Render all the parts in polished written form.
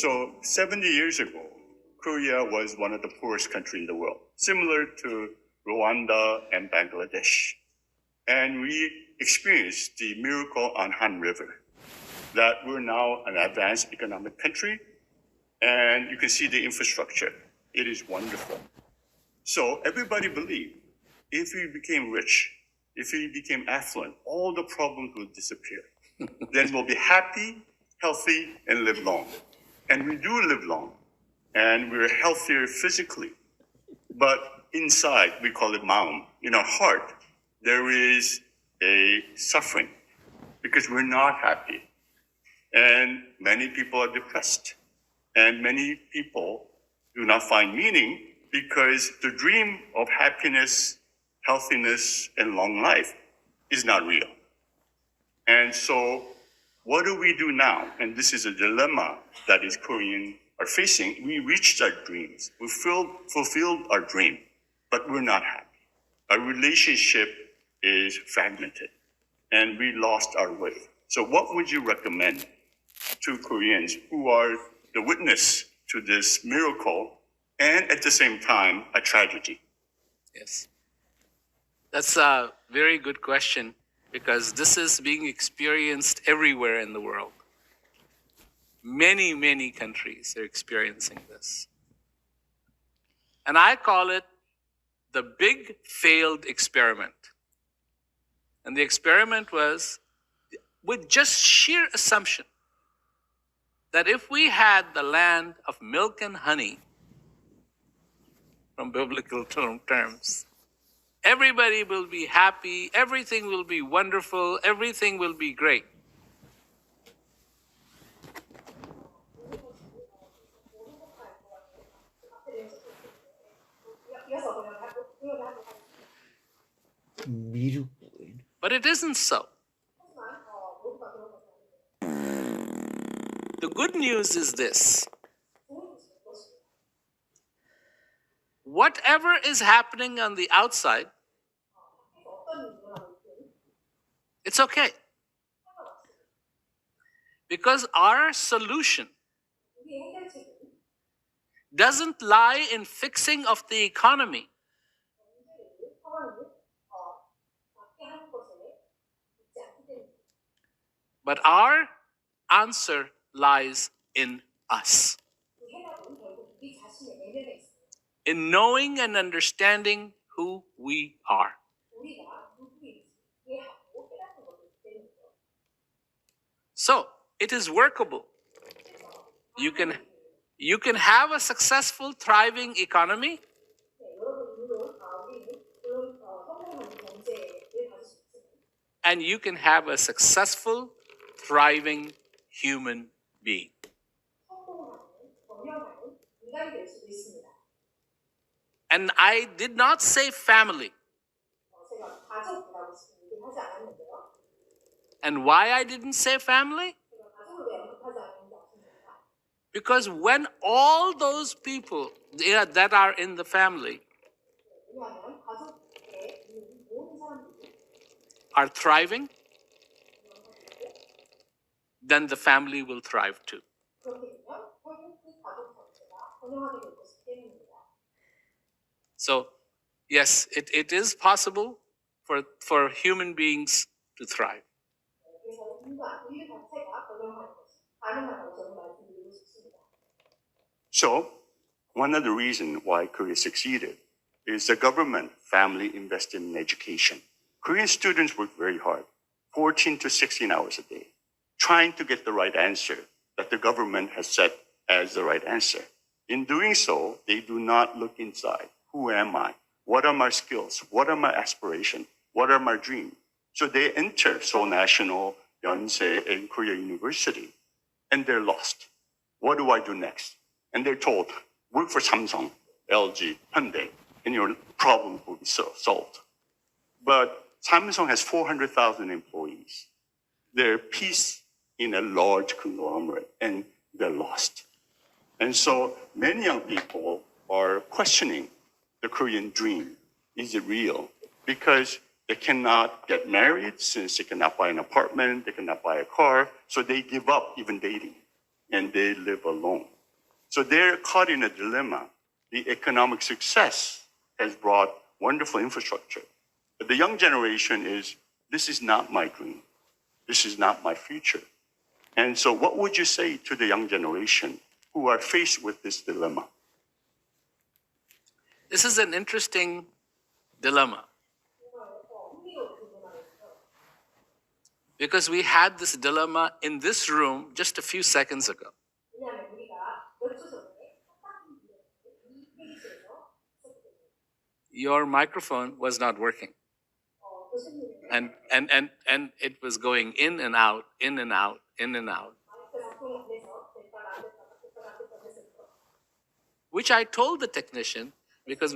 So 70 years ago, Korea was one of the poorest countries in the world, similar to Rwanda and Bangladesh. And we experienced the miracle on Han River, that we're now an advanced economic country, and you can see the infrastructure. It is wonderful. So everybody believed if we became rich, if we became affluent, all the problems will disappear. Then we'll be happy, healthy, and live long. And we do live long, and we're healthier physically. But inside, we call it maum, in our heart, there is a suffering because we're not happy. And many people are depressed. And many people do not find meaning because the dream of happiness, healthiness, and long life is not real. And so what do we do now? And this is a dilemma that is Koreans are facing. We reached our dreams. We fulfilled our dream, but we're not happy. Our relationship is fragmented, and we lost our way. So what would you recommend to Koreans who are the witness to this miracle and at the same time a tragedy? Yes. That's a very good question, because this is being experienced everywhere in the world. Many, many countries are experiencing this. And I call it the big failed experiment. And the experiment was with just sheer assumption that if we had the land of milk and honey, from biblical terms, everybody will be happy, everything will be wonderful, everything will be great. But it isn't so. The good news is this. Whatever is happening on the outside, it's okay. Because our solution doesn't lie in fixing of the economy. But our answer lies in us. In knowing and understanding who we are. So, it is workable. You can have a successful, thriving economy, and you can have a successful, thriving human being. And I did not say family. And why I didn't say family? Because when all those people that are in the family are thriving, then the family will thrive too. So, yes, it is possible for human beings to thrive. So, one of the reasons why Korea succeeded is the government, family invested in education. Korean students work very hard, 14 to 16 hours a day, trying to get the right answer that the government has set as the right answer. In doing so, they do not look inside. Who am I? What are my skills? What are my aspirations? What are my dreams? So they enter Seoul National, Yonsei, and Korea University, and they're lost. What do I do next? And they're told, work for Samsung, LG, Hyundai, and your problem will be solved. But Samsung has 400,000 employees. They're pieced in a large conglomerate, and they're lost. And so many young people are questioning the Korean dream. Is it real? Because they cannot get married since they cannot buy an apartment, they cannot buy a car, so they give up even dating, and they live alone. So they're caught in a dilemma. The economic success has brought wonderful infrastructure. But the young generation is, this is not my dream. This is not my future. And so what would you say to the young generation who are faced with this dilemma? This is an interesting dilemma. Because we had this dilemma in this room just a few seconds ago. Your microphone was not working. And it was going in and out, in and out, in and out. Which I told the technician because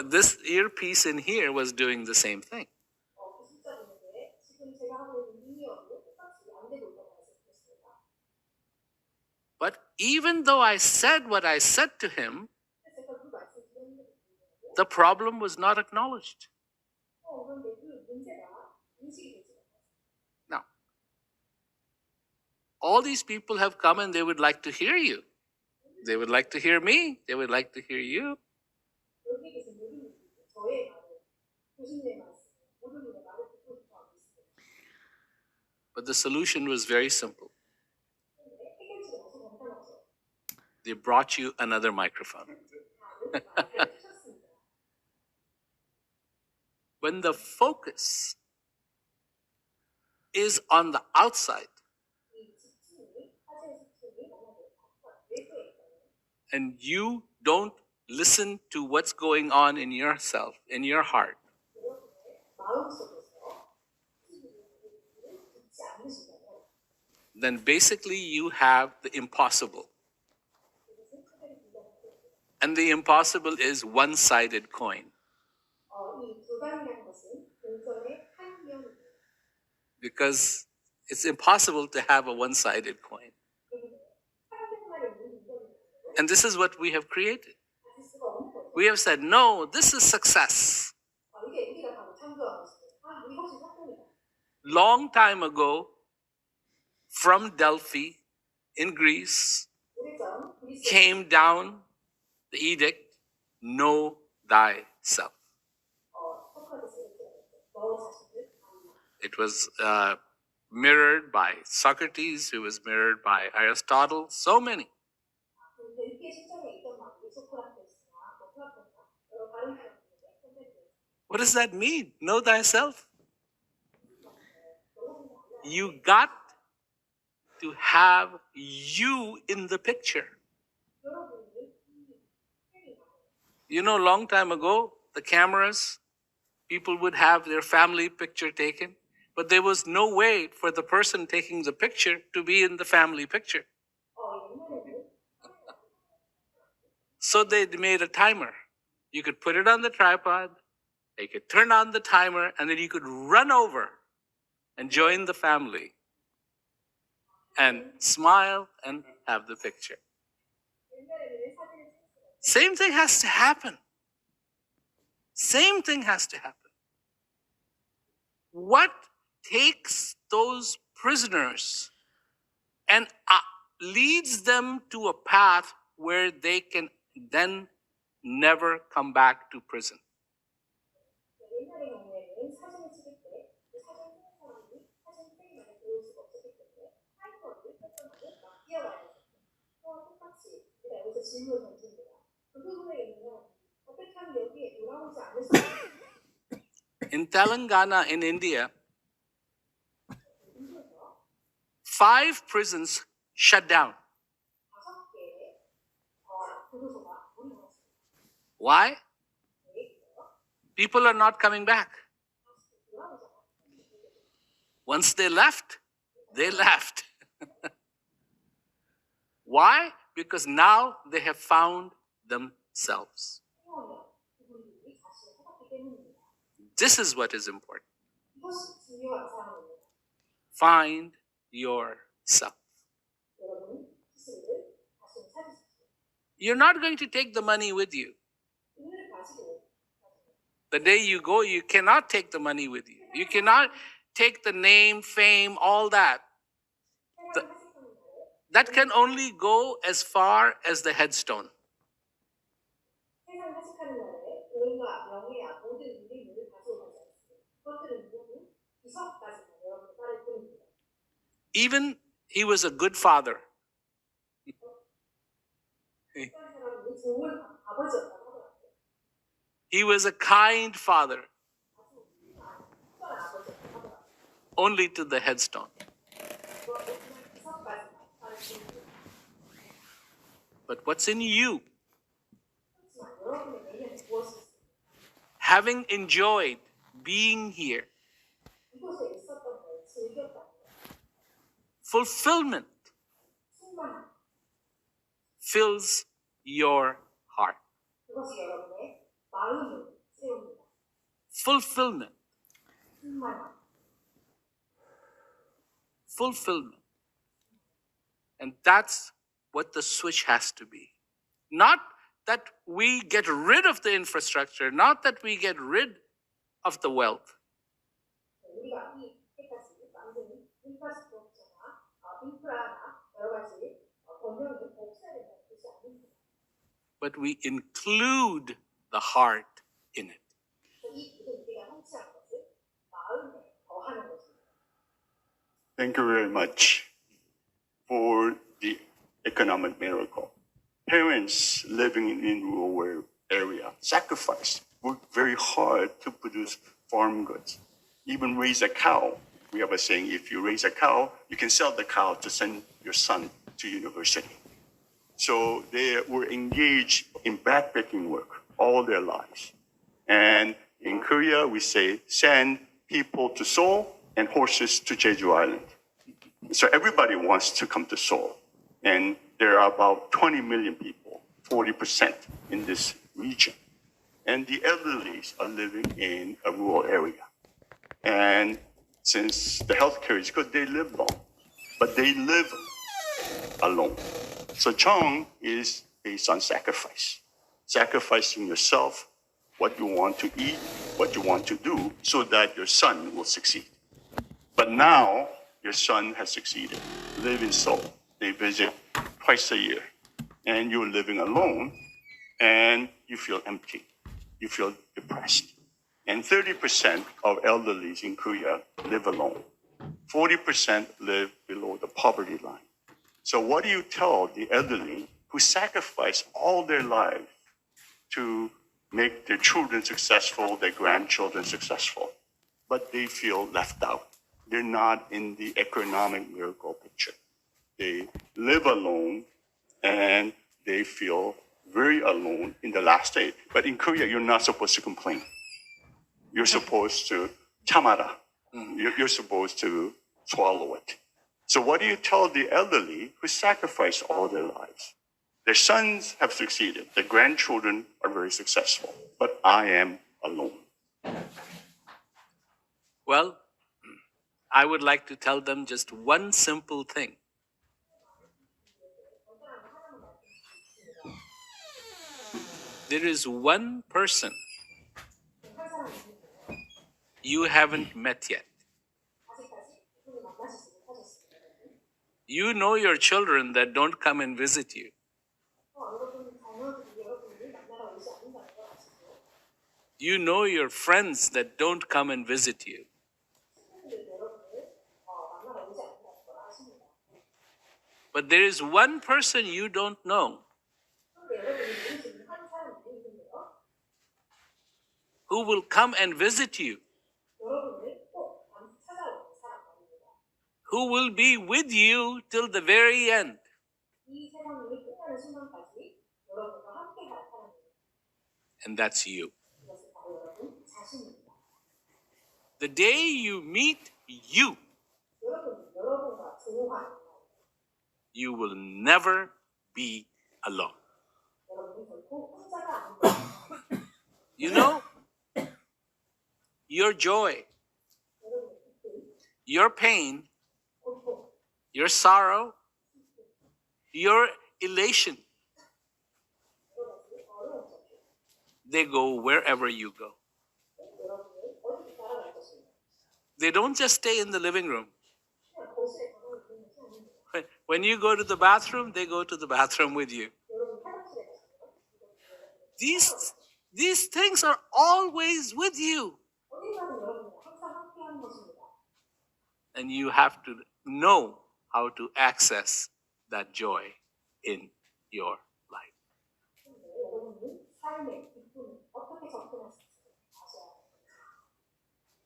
this earpiece in here was doing the same thing. But even though I said what I said to him, the problem was not acknowledged. Now, all these people have come and they would like to hear you. They would like to hear me. They would like to hear you. But the solution was very simple. They brought you another microphone. When the focus is on the outside, and you don't listen to what's going on in yourself, in your heart, then basically you have the impossible. And the impossible is one-sided coin. Because it's impossible to have a one-sided coin. And this is what we have created. We have said, no, this is success. Long time ago, from Delphi in Greece, came down the edict, know thyself. It was mirrored by Socrates, who was mirrored by Aristotle, so many. What does that mean? Know thyself. You got to have you in the picture. You know, long time ago, the cameras, people would have their family picture taken, but there was no way for the person taking the picture to be in the family picture. So they made a timer. You could put it on the tripod, you could turn on the timer, and then you could run over and join the family and smile and have the picture. Same thing has to happen. Same thing has to happen. What takes those prisoners and leads them to a path where they can then never come back to prison? In Telangana, in India, 5 prisons shut down. Why? People are not coming back. Once they left, they left. Why? Because now they have found themselves. This is what is important. Find yourself. You're not going to take the money with you. The day you go, you cannot take the money with you. You cannot take the name, fame, all that. that can only go as far as the headstone. 세상 하직하는 날에 돈과 명예와 모든 유리물을 가져오지 않습니다. 그것들은 모두 비석까지만 여러분의 딸을 뿐입니다. Even he was a good father. 어떤 사람은 좋은 아버지였다고 하더라고요. He was a kind father, 아주 특별한 아버지였다고 하더라고요. only to the headstone. 그것도 그냥 비석까지만 딸을 뿐입니다. But what's in you? 그렇지만 여러분의 내면에 무엇이 있습니까? Having enjoyed being here, 이곳에 있었던 걸 즐겼다면 fulfillment 충만함, fills your heart. 그것이 여러분의 마음을 채웁니다. Fulfillment. 충만함. Fulfillment. And that's what the switch has to be. Not that we get rid of the infrastructure, not that we get rid of the wealth, 우리가 이 때까지 만드는 인프라스트럭처나 인프라나 여러 가지 번영을 없애야 된다는 뜻이 아닙니다. but we include the heart in it. 이 모든 우리가 성취한 것을 마음에 더하는 것입니다. Thank you very much for the economic miracle. Parents living in rural area sacrifice, work very hard to produce farm goods, even raise a cow. We have a saying, if you raise a cow, you can sell the cow to send your son to university. So they were engaged in backpacking work all their lives. And in Korea, we say, send people to Seoul and horses to Jeju Island. So everybody wants to come to Seoul. And there are about 20 million people, 40% in this region. And the elderly are living in a rural area. And since the healthcare is good, they live long, but they live alone. So Chong is based on sacrifice, sacrificing yourself, what you want to eat, what you want to do, so that your son will succeed. But now your son has succeeded. Live in Seoul. They visit twice a year, and you're living alone, and you feel empty. You feel depressed. And 30% of elderlies in Korea live alone. 40% live below the poverty line. So what do you tell the elderly who sacrifice all their lives to make their children successful, their grandchildren successful, but they feel left out? They're not in the economic miracle picture. They live alone and they feel very alone in the last day. But in Korea, you're not supposed to complain. You're supposed to 참아라. You're supposed to swallow it. So what do you tell the elderly who sacrifice all their lives? Their sons have succeeded. Their grandchildren are very successful. But I am alone. Well, I would like to tell them just one simple thing. There is one person you haven't met yet. You know your children that don't come and visit you. You know your friends that don't come and visit you. But there is one person you don't know who will come and visit you, who will be with you till the very end. And that's you. The day you meet you, you will never be alone. You know, your joy, your pain, your sorrow, your elation, they go wherever you go. They don't just stay in the living room. When you go to the bathroom, they go to the bathroom with you. 여러분 화장실에 가시면 These things are always with you. 어디 가든 여러분과 항상 함께하는 것입니다. And you have to know how to access that joy in your life. 근데 여러분은 삶의 기쁨을 어떻게 접근할 수 있을지 아셔야 합니다.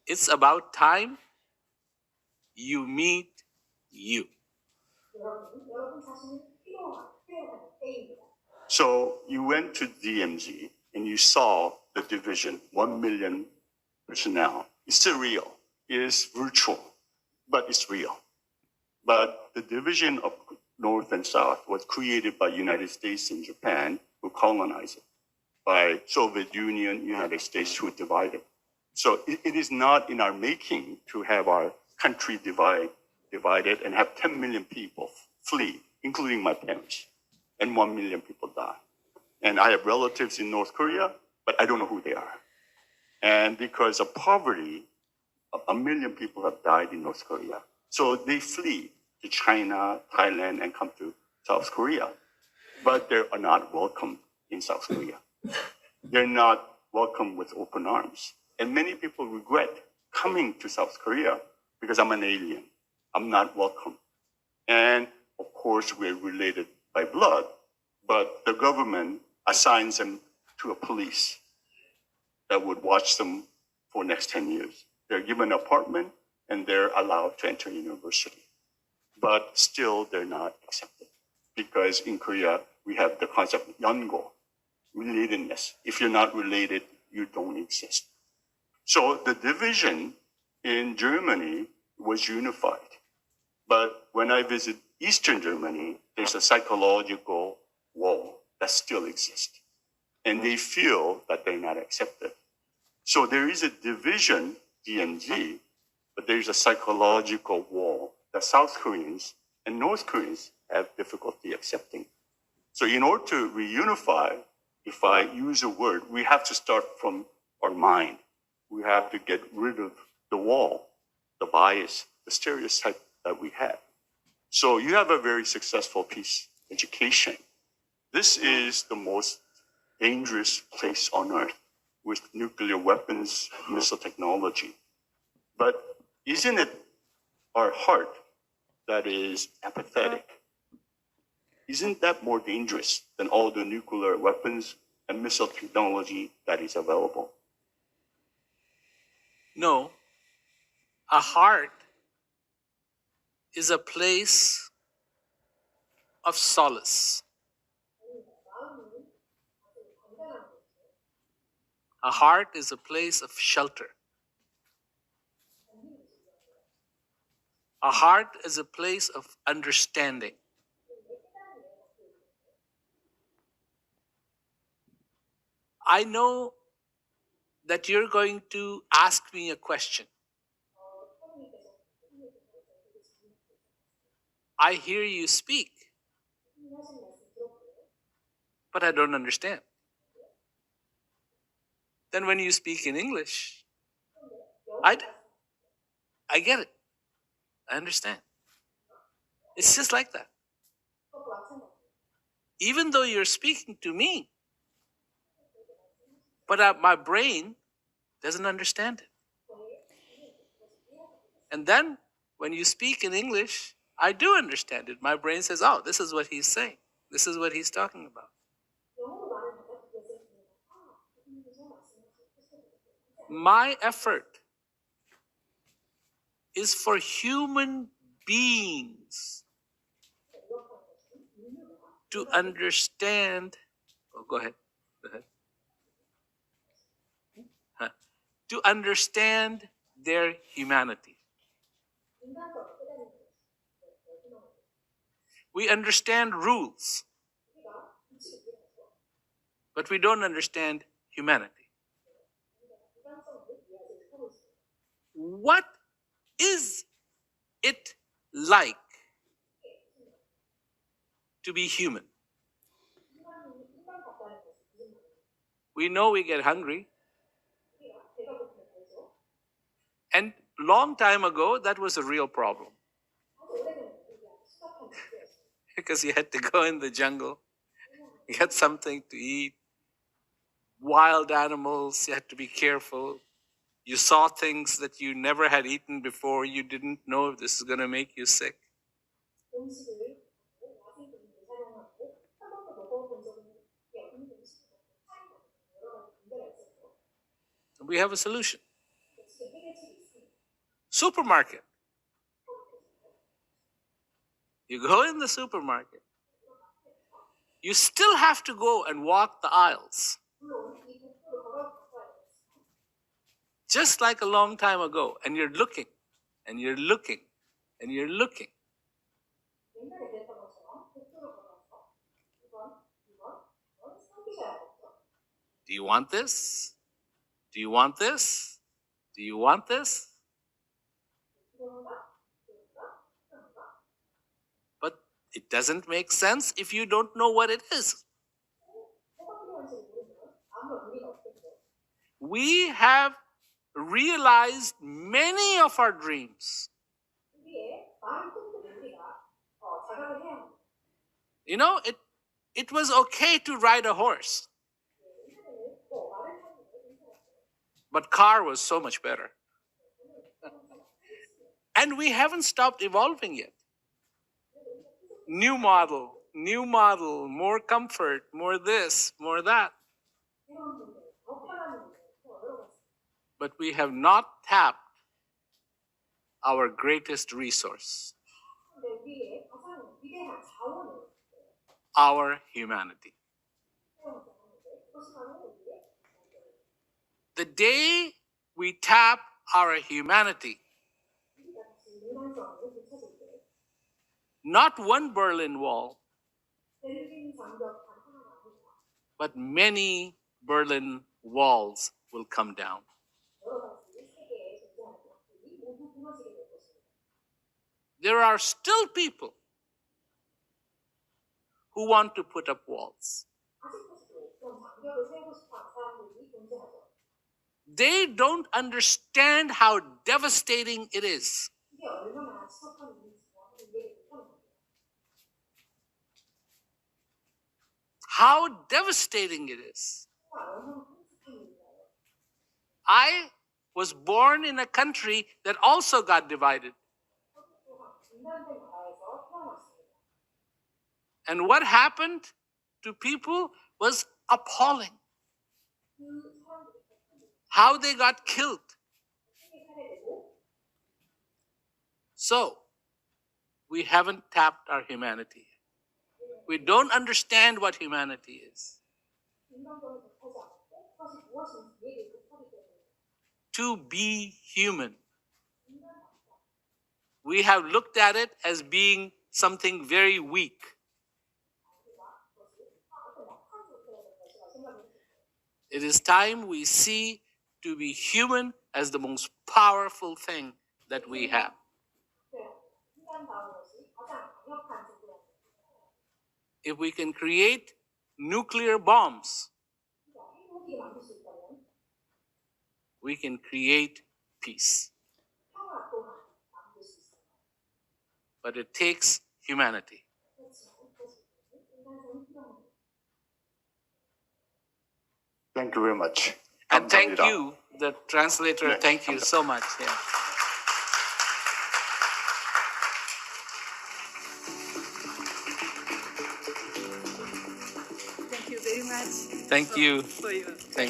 It's about time you meet you. 여러분 자신을 필요한 때입니다. So you went to DMZ and you saw the division, 1 million personnel. It's surreal. It is virtual, but it's real. But the division of North and South was created by United States and Japan, who colonized it, by Soviet Union, United States, who divided. So it is not in our making to have our country divided and have 10 million people flee, including my parents, and 1 million people die. And I have relatives in North Korea, but I don't know who they are. And because of poverty, 1 million people have died in North Korea. So they flee to China, Thailand, and come to South Korea. But they are not welcome in South Korea. They're not welcome with open arms. And many people regret coming to South Korea because I'm an alien. I'm not welcome. And of course, we're related by blood, but the government assigns them to a police that would watch them for next 10 years. They're given an apartment and they're allowed to enter university. But still, they're not accepted because in Korea, we have the concept of 연고, relatedness. If you're not related, you don't exist. So the division in Germany was unified. But when I visit Eastern Germany, there's a psychological wall that still exists. And they feel that they're not accepted. So there is a division, DMZ, but there's a psychological wall that South Koreans and North Koreans have difficulty accepting. So in order to reunify, if I use a word, we have to start from our mind. We have to get rid of the wall, the bias, the stereotype that we have. So you have a very successful peace education. This is the most dangerous place on earth with nuclear weapons, missile technology. But isn't it our heart that is apathetic? Isn't that more dangerous than all the nuclear weapons and missile technology that is available? No. A heart is a place of solace. A heart is a place of shelter. A heart is a place of understanding. I know that you're going to ask me a question. I hear you speak, but I don't understand. Then when you speak in English, I get it. I understand. It's just like that. Even though you're speaking to me, but my brain doesn't understand it. And then when you speak in English, I do understand it. My brain says, oh, this is what he's saying. This is what he's talking about. My effort is for human beings to understand. Oh, go ahead. Go ahead. To understand their humanity. We understand rules, but we don't understand humanity. What is it like to be human? We know we get hungry. And long time ago, that was a real problem. because you had to go in the jungle, get something to eat. Wild animals, you had to be careful. You saw things that you never had eaten before. You didn't know if this is going to make you sick. 음식을 야생동물을 사용하고 한 번도 먹어본 적은 없는 음식을 사용하는 여러 가지 문제가 있었죠. We have a solution. 지금 해결책이 있습니다. Supermarket. You go in the supermarket. You still have to go and walk the aisles. 물론 이 복도를 걸어가야 되겠습니다. Just like a long time ago. And you're looking, and you're looking, and you're looking. 옛날에 그랬던 것처럼 복도를 걸어서 2번, 살피셔야겠죠. Do you want this? Do you want this? Do you want this? But it doesn't make sense if you don't know what it is. We have realized many of our dreams. You know, it was okay to ride a horse. But car was so much better. And we haven't stopped evolving yet. New model, more comfort, more this, more that. But we have not tapped our greatest resource, our humanity. The day we tap our humanity, not one Berlin Wall, but many Berlin walls will come down. There are still people who want to put up walls. They don't understand how devastating it is. How devastating it is. I was born in a country that also got divided. And what happened to people was appalling. How they got killed. So, we haven't tapped our humanity. We don't understand what humanity is. To be human. We have looked at it as being something very weak. It is time we see to be human as the most powerful thing that we have. If we can create nuclear bombs, we can create peace. But it takes humanity. Thank you very much. And thank 감사합니다. you, the translator, 네, thank you 감사합니다. so much. Yeah. Thank you very much Thank you. for your Thank